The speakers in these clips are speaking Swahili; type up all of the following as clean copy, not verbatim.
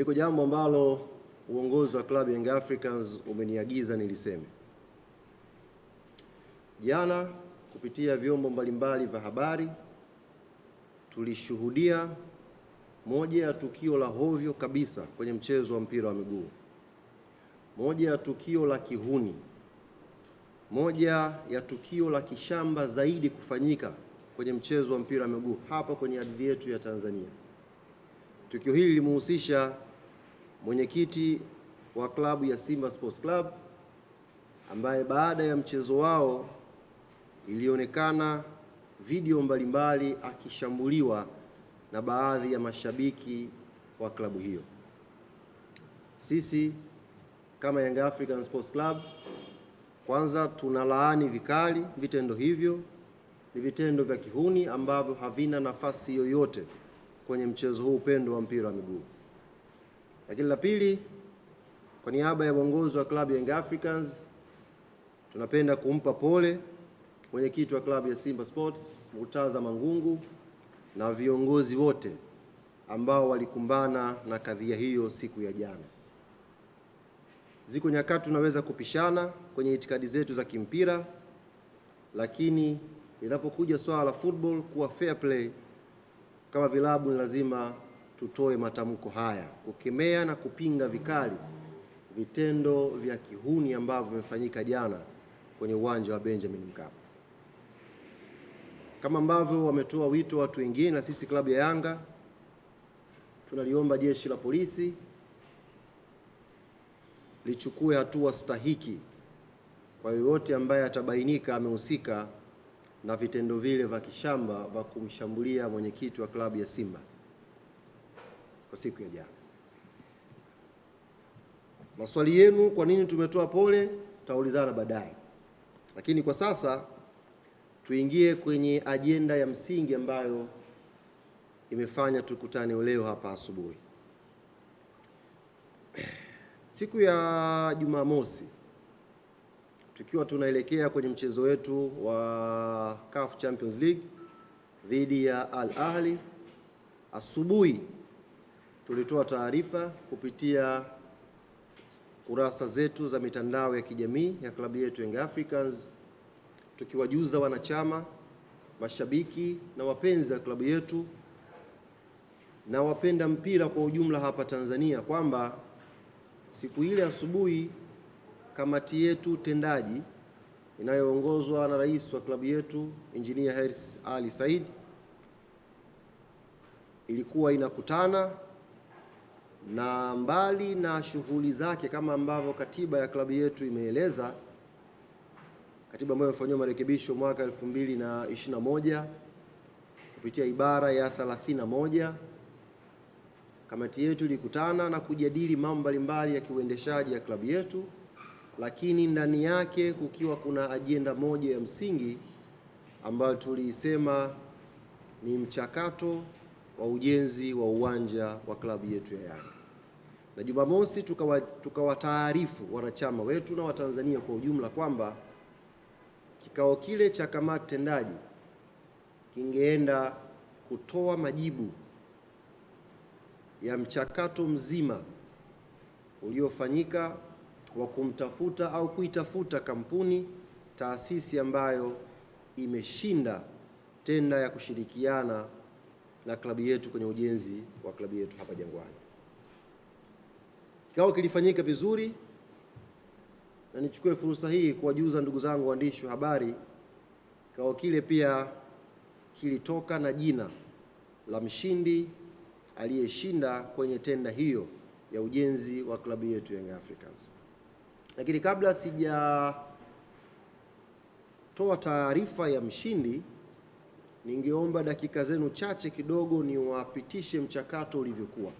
Liko jambo ambalo uongozi wa klabu Young Africans umeniagiza niliseme. Jana kupitia vyombo mbalimbali vya habari tulishuhudia moja ya tukio la hovyo kabisa kwenye mchezo wa mpira wa miguu. Moja ya tukio la kihuni. Moja ya tukio la kishamba zaidi kufanyika kwenye mchezo wa mpira wa miguu hapa kwenye ardhi yetu ya Tanzania. Tukio hili limehusisha mwenyekiti wa klabu ya Simba Sports Club ambaye baada ya mchezo wao ilionekana video mbalimbali akishambuliwa na baadhi ya mashabiki wa klabu hiyo. Sisi kama Young African Sports Club kwanza tunalaani vikali vitendo hivyo. Ni vitendo vya kihuni ambavyo havina nafasi yoyote kwenye mchezo huu pendwa wa mpira wa miguu. Lakini la pili, kwa niaba ya uongozi wa klabu ya Young Africans tunapenda kumpa pole mwenyekiti wa klabu ya Simba Sports Murtaza Mangungu na viongozi wote ambao walikumbana na kadhia hiyo siku ya jana. Ziko nyakati tunaweza kupishana kwenye itikadi zetu za kimpira, lakini inapokuja swala la football kuwa fair play, kama vilabu ni lazima tutoe matamko haya kukemea na kupinga vikali vitendo vya kihuni ambavyo vimefanyika jana kwenye uwanja wa Benjamin Mkapa. Kama ambavyo wametoa wito watu wengine, na sisi klabu ya Yanga tunaliomba jeshi la polisi lichukue hatua stahiki kwa yoyote ambaye atabainika amehusika na vitendo vile vya kishamba vya kumshambulia mwenyekiti wa klabu ya Simba kwa siku ya jana. Maswali yenu kwa nini tumetoa pole tutaulizana baadaye, lakini kwa sasa tuingie kwenye ajenda ya msingi ambayo imefanya tukutane leo hapa asubuhi. Siku ya Jumamosi tukiwa tunaelekea kwenye mchezo wetu wa CAF Champions League dhidi ya Al Ahly, asubuhi tulitoa taarifa kupitia kurasa zetu za mitandao ya kijamii ya klabu yetu Young Africans, tukiwajuza wanachama, mashabiki na wapenzi wa klabu yetu na wapenda mpira kwa ujumla hapa Tanzania kwamba siku ile asubuhi kamati yetu tendaji inayoongozwa na rais wa klabu yetu Engineer Hersi Ali Said ilikuwa inakutana, na mbali na shughuli zake kama ambavyo katiba ya klabu yetu imeeleza, katiba ambayo imefanywa marekebisho mwaka 2021 kupitia ibara ya 31, kamati yetu ilikutana na kujadili mambo mbalimbali ya kiuendeshaji ya klabu yetu, lakini ndani yake kukiwa kuna ajenda moja ya msingi ambayo tuliisema ni mchakato wa ujenzi wa uwanja wa klabu yetu ya Yanga. Na Jumamosi tukawataarifu wanachama wetu na Watanzania kwa ujumla kwamba kikao kile cha kamati tendaji kingeenda kutoa majibu ya mchakato mzima uliofanyika wa kumtafuta au kuitafuta kampuni taasisi ambayo imeshinda tenda ya kushirikiana na klabu yetu kwenye ujenzi wa klabu yetu hapa Jangwani. Kikao kilifanyika vizuri, na nichukue fursa hii kuwajuza ndugu zangu waandishi wa habari, kikao kile pia kilitoka na jina la mshindi aliyeshinda kwenye tenda hiyo ya ujenzi wa klabu yetu Young Africans. Lakini kabla sijatoa taarifa ya mshindi, ningeomba dakika zenu chache kidogo niwapitishe mchakato ulivyokuwa.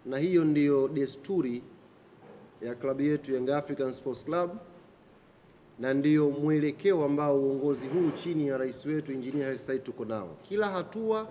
Na hiyo ndiyo desturi ya klabu yetu Young African Sports Club, na ndiyo mwelekeo ambao uongozi huu chini ya rais wetu Engineer Hersi Said tuko nao. Kila hatua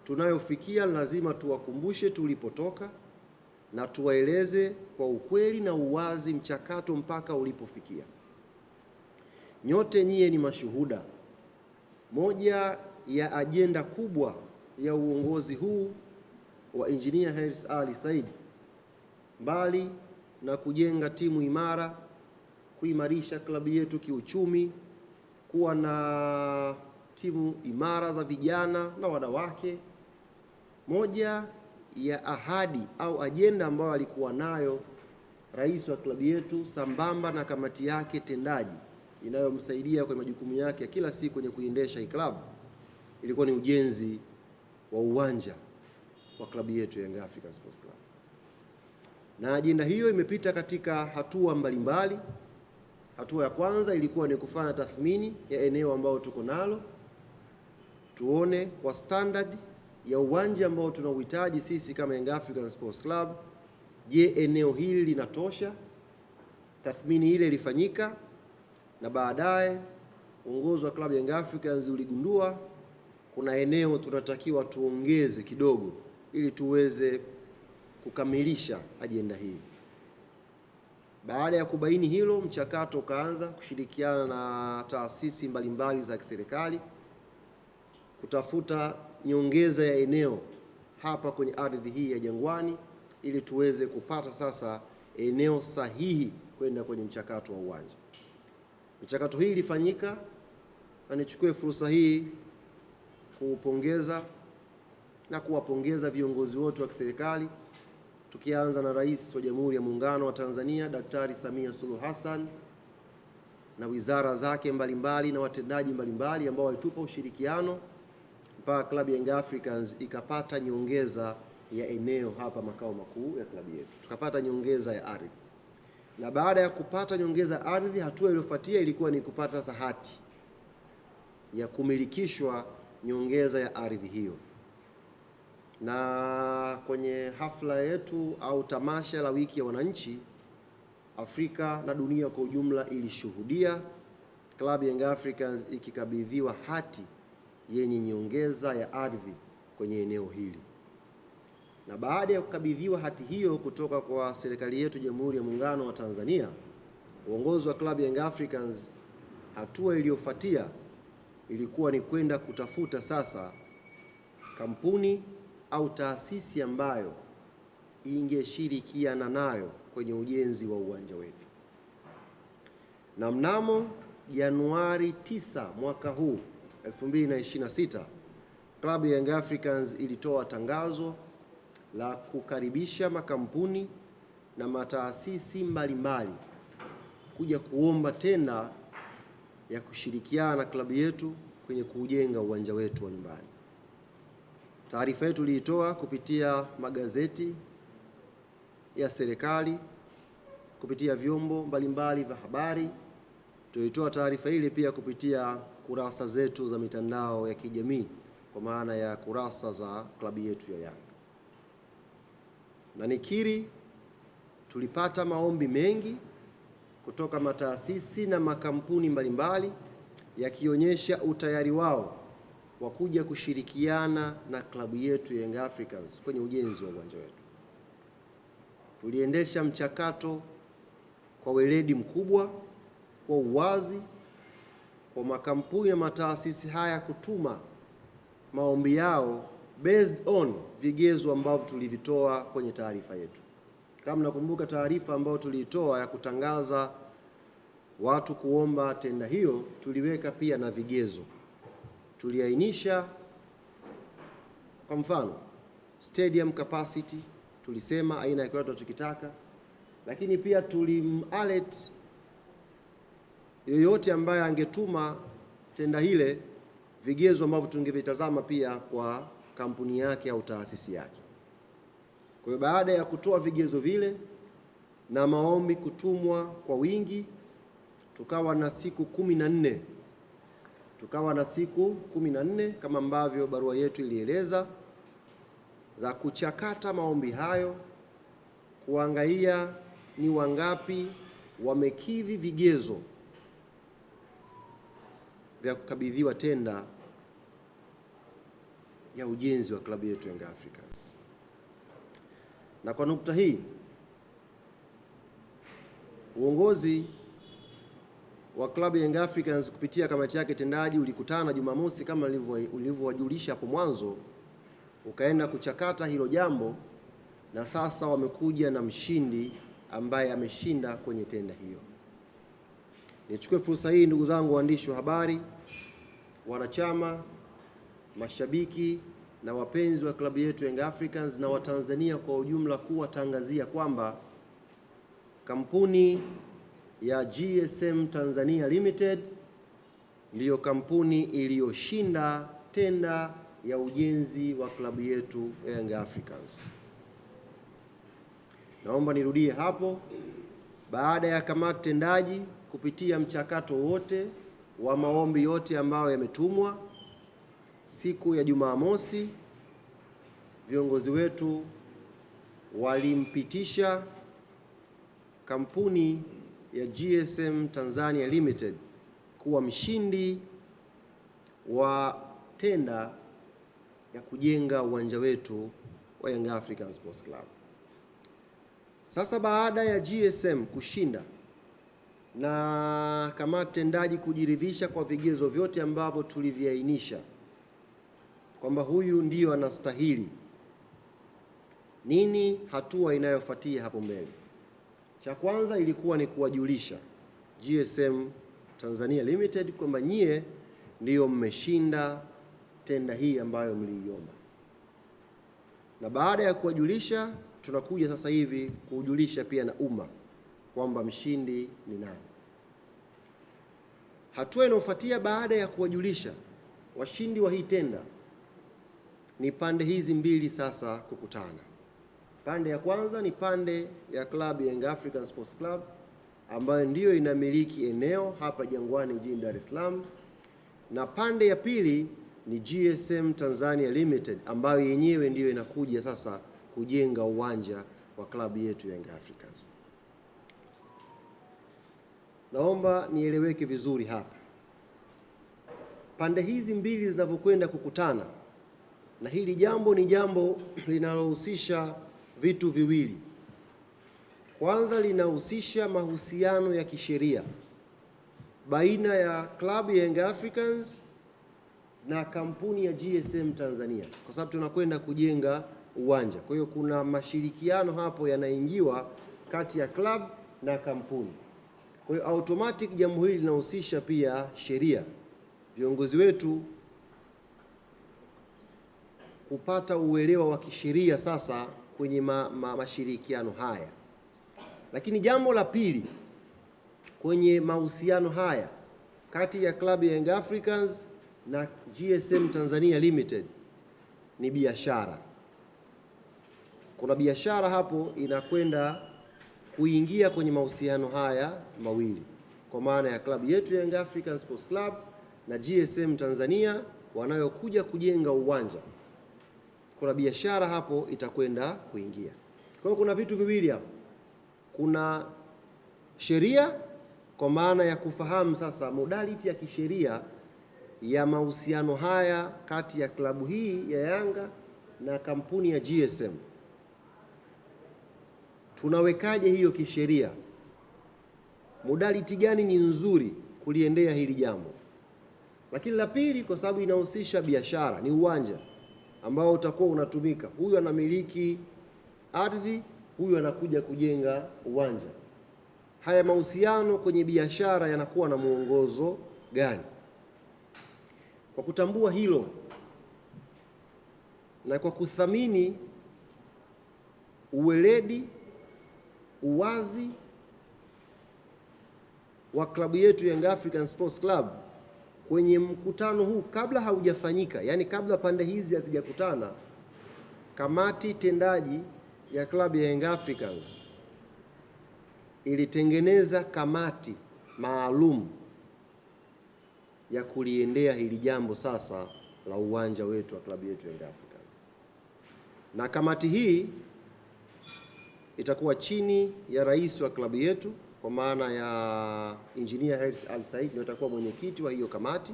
tunayofikia lazima tuwakumbushe tulipotoka na tuwaeleze kwa ukweli na uwazi mchakato mpaka ulipofikia. Nyote nyie ni mashuhuda. Moja ya ajenda kubwa ya uongozi huu wa Engineer Hersi Ali Said mbali na kujenga timu imara, kuimarisha klabu yetu kiuchumi, kuwa na timu imara za vijana na wanawake, moja ya ahadi au ajenda ambayo alikuwa nayo rais wa klabu yetu sambamba na kamati yake tendaji inayomsaidia kwa majukumu yake ya kila siku kwenye kuendesha hii klabu ilikuwa ni ujenzi wa uwanja wa klabu yetu Young African Sports Club. Na ajenda hiyo imepita katika hatua mbalimbali. Hatua ya kwanza ilikuwa ni kufanya tathmini ya eneo ambao tuko nalo, tuone kwa standard ya uwanja ambao tunauhitaji sisi kama Young African Sports Club, je, eneo hili linatosha? Tathmini ile ilifanyika na baadaye uongozi wa klabu Young Africans uligundua kuna eneo tunatakiwa tuongeze kidogo ili tuweze kukamilisha ajenda hii. Baada ya kubaini hilo, mchakato ukaanza kushirikiana na taasisi mbalimbali za kiserikali kutafuta nyongeza ya eneo hapa kwenye ardhi hii ya Jangwani ili tuweze kupata sasa eneo sahihi kwenda kwenye mchakato wa uwanja. Michakato hii ilifanyika na nichukue fursa hii kuupongeza na kuwapongeza viongozi wote wa kiserikali, tukianza na Rais wa Jamhuri ya Muungano wa Tanzania Daktari Samia Suluhu Hassan na wizara zake mbalimbali na watendaji mbalimbali ambao walitupa ushirikiano mpaka klabu ya Young Africans ikapata nyongeza ya eneo hapa makao makuu ya klabu yetu, tukapata nyongeza ya ardhi. Na baada ya kupata nyongeza ya ardhi, hatua iliyofuatia ilikuwa ni kupata hati ya kumilikishwa nyongeza ya ardhi hiyo. Na kwenye hafla yetu au tamasha la wiki ya wananchi, Afrika na dunia kwa ujumla ilishuhudia klabu ya Young Africans ikikabidhiwa hati yenye nyongeza ya ardhi kwenye eneo hili. Na baada ya kukabidhiwa hati hiyo kutoka kwa serikali yetu Jamhuri ya Muungano wa Tanzania, uongozi wa klabu ya Young Africans, hatua iliyofuatia ilikuwa ni kwenda kutafuta sasa kampuni au taasisi ambayo ingeshirikiana nayo kwenye ujenzi wa uwanja wetu. Na mnamo Januari 9 mwaka huu 2026, klabu ya Young Africans ilitoa tangazo la kukaribisha makampuni na mataasisi mbalimbali kuja kuomba tenda ya kushirikiana na klabu yetu kwenye kujenga uwanja wetu wa nyumbani. Taarifa yetu tuliitoa kupitia magazeti ya serikali, kupitia vyombo mbalimbali vya habari. Tulitoa taarifa ile pia kupitia kurasa zetu za mitandao ya kijamii kwa maana ya kurasa za klabu yetu ya Yanga. Na nikiri tulipata maombi mengi kutoka mataasisi na makampuni mbalimbali yakionyesha utayari wao wa kuja kushirikiana na klabu yetu ya Young Africans kwenye ujenzi wa uwanja wetu. Tuliendesha mchakato kwa weledi mkubwa, kwa uwazi, kwa makampuni na mataasisi haya kutuma maombi yao based on vigezo ambavyo tulivitoa kwenye taarifa yetu. Kama nakumbuka taarifa ambayo tuliitoa ya kutangaza watu kuomba tenda hiyo, tuliweka pia na vigezo. Tuliainisha kwa mfano stadium capacity, tulisema aina ya kiwanja tunachokitaka, lakini pia tulimalert yoyote ambaye angetuma tenda ile vigezo ambavyo tungevitazama pia kwa kampuni yake au taasisi yake. Kwa hiyo baada ya kutoa vigezo vile na maombi kutumwa kwa wingi, tukawa na siku 14. Tukawa na siku 14 kama ambavyo barua yetu ilieleza, za kuchakata maombi hayo, kuangalia ni wangapi wamekidhi vigezo vya kukabidhiwa tenda ya ujenzi wa klabu yetu Young Africans. Na kwa nukta hii, uongozi wa klabu Young Africans kupitia kamati yake tendaji ulikutana Jumamosi kama ulivyowajulisha hapo mwanzo, ukaenda kuchakata hilo jambo na sasa wamekuja na mshindi ambaye ameshinda kwenye tenda hiyo. Nichukue fursa hii, ndugu zangu waandishi wa habari, wanachama, mashabiki na wapenzi wa klabu yetu Young Africans na Watanzania kwa ujumla, kuwatangazia kwamba kampuni ya GSM Tanzania Limited ndiyo kampuni iliyoshinda tenda ya ujenzi wa klabu yetu Young Africans. Naomba nirudie hapo. Baada ya kamati tendaji kupitia mchakato wote wa maombi yote ambayo yametumwa, siku ya Jumamosi viongozi wetu walimpitisha kampuni ya GSM Tanzania Limited kuwa mshindi wa tenda ya kujenga uwanja wetu wa Young African Sports Club. Sasa baada ya GSM kushinda na kamati tendaji kujiridhisha kwa vigezo vyote ambavyo tuliviainisha kwamba huyu ndiyo anastahili, nini hatua inayofuatia hapo mbele? Cha kwanza ilikuwa ni kuwajulisha GSM Tanzania Limited kwamba nyie ndiyo mmeshinda tenda hii ambayo mliiomba. Na baada ya kuwajulisha, tunakuja sasa hivi kujulisha pia na umma kwamba mshindi ni nani. Hatua inayofuatia baada ya kuwajulisha washindi wa hii tenda ni pande hizi mbili sasa kukutana. Pande ya kwanza ni pande ya klabu ya Young African Sports Club ambayo ndiyo inamiliki eneo hapa Jangwani jijini Dar es Salaam, na pande ya pili ni GSM Tanzania Limited ambayo yenyewe ndiyo inakuja sasa kujenga uwanja wa klabu yetu Young Africans. Naomba nieleweke vizuri hapa. Pande hizi mbili zinavyokwenda kukutana, na hili jambo ni jambo linalohusisha vitu viwili. Kwanza, linahusisha mahusiano ya kisheria baina ya klabu ya Young Africans na kampuni ya GSM Tanzania, kwa sababu tunakwenda kujenga uwanja. Kwa hiyo kuna mashirikiano hapo yanaingiwa kati ya club na kampuni. Kwa hiyo automatic jambo hili linahusisha pia sheria, viongozi wetu kupata uelewa wa kisheria sasa kwenye mashirikiano haya. Lakini jambo la pili kwenye mahusiano haya kati ya klabu ya Young Africans na GSM Tanzania Limited ni biashara. Kuna biashara hapo inakwenda kuingia kwenye mahusiano haya mawili, kwa maana ya klabu yetu ya Young African Sports Club na GSM Tanzania wanayokuja kujenga uwanja. Kuna biashara hapo itakwenda kuingia. Kwa hiyo kuna vitu viwili hapo. Kuna sheria kwa maana ya kufahamu sasa modality ya kisheria ya mahusiano haya kati ya klabu hii ya Yanga na kampuni ya GSM. Tunawekaje hiyo kisheria? Modality gani ni nzuri kuliendea hili jambo? Lakini la pili, kwa sababu inahusisha biashara, ni uwanja ambao utakuwa unatumika. Huyu anamiliki ardhi, huyu anakuja kujenga uwanja. Haya mahusiano kwenye biashara yanakuwa na mwongozo gani? Kwa kutambua hilo na kwa kuthamini uweledi, uwazi wa klabu yetu Young African Sports Club kwenye mkutano huu kabla haujafanyika, yani kabla pande hizi hazijakutana, kamati tendaji ya klabu ya Young Africans ilitengeneza kamati maalum ya kuliendea hili jambo sasa la uwanja wetu wa klabu yetu Young Africans. Na kamati hii itakuwa chini ya rais wa klabu yetu kwa maana ya Engineer Hersi Al Said, ndio atakuwa mwenyekiti wa hiyo kamati.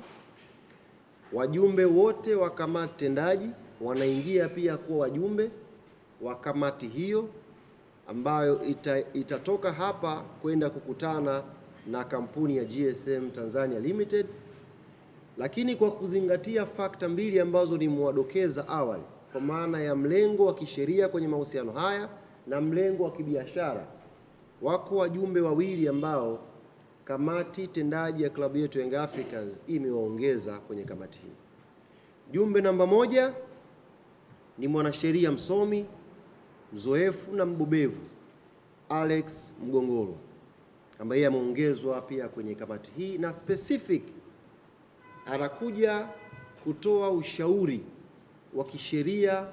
Wajumbe wote wa kamati tendaji wanaingia pia kuwa wajumbe wa kamati hiyo ambayo itatoka hapa kwenda kukutana na kampuni ya GSM Tanzania Limited. Lakini kwa kuzingatia fakta mbili ambazo nimwadokeza awali, kwa maana ya mlengo wa kisheria kwenye mahusiano haya na mlengo wa kibiashara. Wako wajumbe wawili ambao kamati tendaji ya klabu yetu Young Africans imewaongeza kwenye kamati hii. Jumbe namba 1 ni mwanasheria msomi, mzoefu na mbobevu Alex Mgongoro, ambaye ameongezwa pia kwenye kamati hii, na specific anakuja kutoa ushauri wa kisheria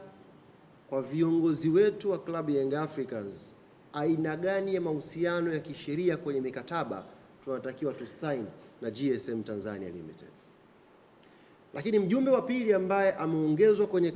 kwa viongozi wetu wa klabu ya Young Africans, aina gani ya mahusiano ya kisheria kwenye mikataba tunatakiwa tusign na GSM Tanzania Limited. Lakini mjumbe wa pili ambaye ameongezwa kwenye